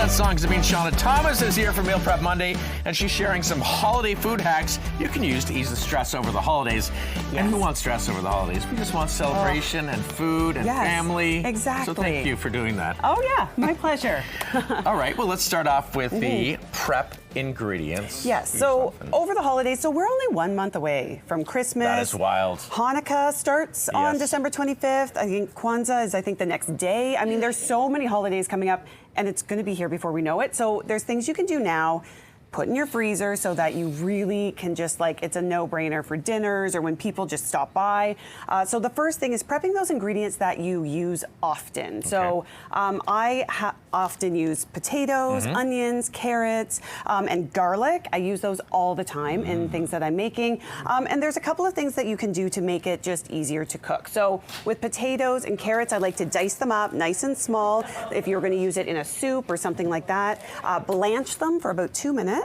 that song because it means Seanna Thomas is here for Meal Prep Monday, and she's sharing some holiday food hacks you can use to ease the stress over the holidays. Yes. And who wants stress over the holidays? We just want celebration and food and family. Exactly. So thank you for doing that. Oh yeah, my pleasure. All right, well, let's start off with the prep ingredients. Yes, so over the holidays, so we're only 1 month away from Christmas. That is wild. Hanukkah starts on December 25th. I think Kwanzaa is, the next day. I mean, there's so many holidays coming up, and it's going to be here before we know it. So there's things you can do now. Put in your freezer so that you really can just it's a no-brainer for dinners or when people just stop by. So the first thing is prepping those ingredients that you use often. Okay. So I often use potatoes, onions, carrots, and garlic. I use those all the time in things that I'm making. And there's a couple of things that you can do to make it just easier to cook. So with potatoes and carrots, I like to dice them up nice and small. If you're going to use it in a soup or something like that, blanch them for about 2 minutes.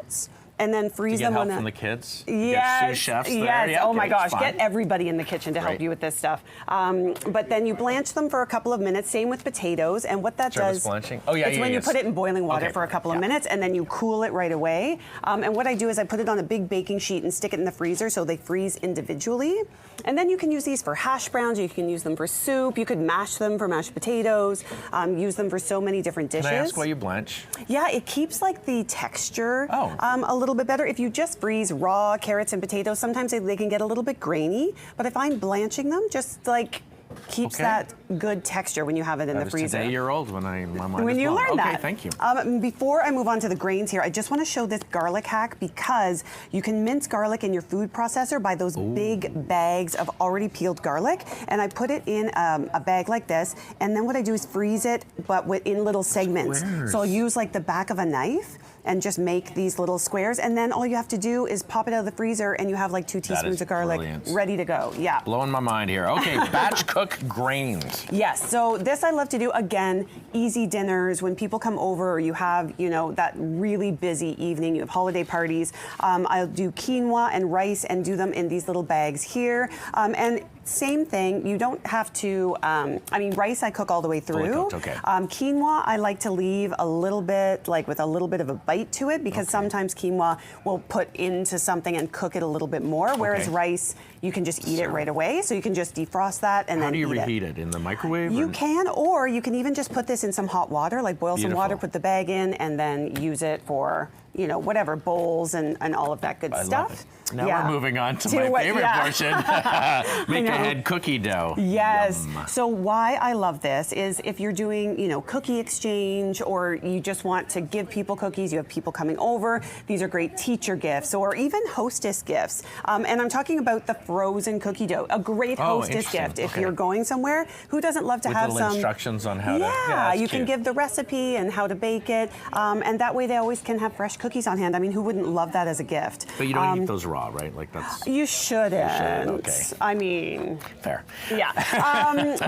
And then freeze them on help from the kids? Yes. Get sous chefs there? Yes. Yeah, oh my gosh. fine. Get everybody in the kitchen to help you with this stuff. But then you blanch them for a couple of minutes. Same with potatoes. And what that does, blanching? Oh yeah, it's when you put it in boiling water for a couple of minutes, and then you cool it right away. And what I do is I put it on a big baking sheet and stick it in the freezer so they freeze individually. And then you can use these for hash browns. You can use them for soup. You could mash them for mashed potatoes. Use them for so many different dishes. Can I ask why you blanch? Yeah, it keeps the texture a little bit better. If you just freeze raw carrots and potatoes, sometimes they can get a little bit grainy. But if I'm blanching them, just keeps that good texture when you have it in the freezer. Today you're old when when you learn that. Okay, thank you. Before I move on to the grains here, I just want to show this garlic hack because you can mince garlic in your food processor by those big bags of already peeled garlic. And I put it in a bag like this, and then what I do is freeze it, but in little segments. Squares. So I'll use the back of a knife and just make these little squares, and then all you have to do is pop it out of the freezer, and you have 2 teaspoons of garlic ready to go. Yeah. Blowing my mind here. Okay, batch cook grains. Yes, so this I love to do, again, easy dinners, when people come over or you have, that really busy evening, you have holiday parties. I'll do quinoa and rice and do them in these little bags here. And same thing, you don't have to, rice I cook all the way through. Fully cooked, okay. Quinoa I like to leave a little bit, with a little bit of a bite to it, because sometimes quinoa will put into something and cook it a little bit more, whereas rice, you can just eat it right away. So you can just defrost that and then eat it. How do you reheat it? In the microwave? You can, or you can even just put this in some hot water, boil some water, put the bag in, and then use it for, whatever, bowls and all of that good stuff. Love it. Now we're moving on to my favorite portion. Make a head cookie dough. Yes. Yum. So why I love this is if you're doing, cookie exchange, or you just want to give people cookies, you have people coming over, these are great teacher gifts or even hostess gifts. And I'm talking about the frozen cookie dough, a great hostess gift. If you're going somewhere, who doesn't love to have some instructions on how to? Yeah, you can give the recipe and how to bake it, and that way they always can have fresh cookies on hand. I mean, who wouldn't love that as a gift? But you don't eat those raw, right? That's. You shouldn't. Okay. I mean. Fair. Yeah.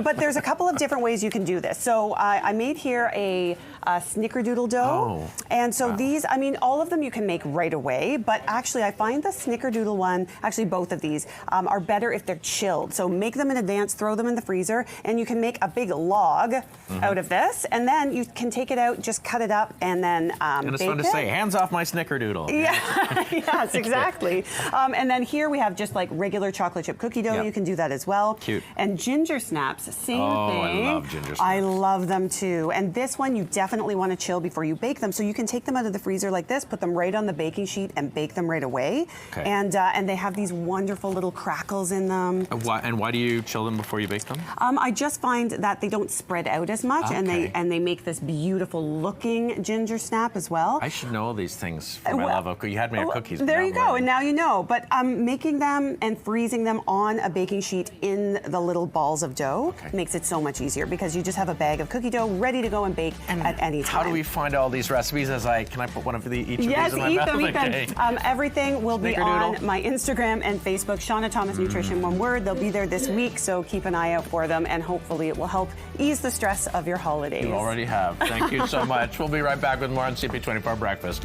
But there's a couple of different ways you can do this. So I made here a Snickerdoodle dough. And so these, all of them you can make right away, but actually I find the Snickerdoodle one, actually both of these, are better if they're chilled. So make them in advance, throw them in the freezer, and you can make a big log out of this, and then you can take it out, just cut it up, and then and it's bake fun to say, hands off my Snickerdoodle. Yeah, yes, exactly. And then here we have just regular chocolate chip cookie dough. You can do that as well. Cute. And ginger snaps, same thing. I love ginger snaps. I love them too. And this one you definitely want to chill before you bake them. So you can take them out of the freezer like this, put them right on the baking sheet and bake them right away. Okay. And they have these wonderful little crackles in them. And why do you chill them before you bake them? I just find that they don't spread out as much, and they make this beautiful looking ginger snap as well. I should know all these things for my love of cookies. You had me at cookies. There you go, and now you know. But making them and freezing them on a baking sheet in the little balls of dough makes it so much easier, because you just have a bag of cookie dough ready to go and bake at any time. How do we find all these recipes? Can I put one of each of these in my mouth? Yes, eat them. Everything will be on my Instagram and Facebook, Seanna Thomas Nutrition, one word. They'll be there this week, so keep an eye out for them, and hopefully it will help ease the stress of your holidays. You already have. Thank you so much. We'll be right back with more on CP24 Breakfast.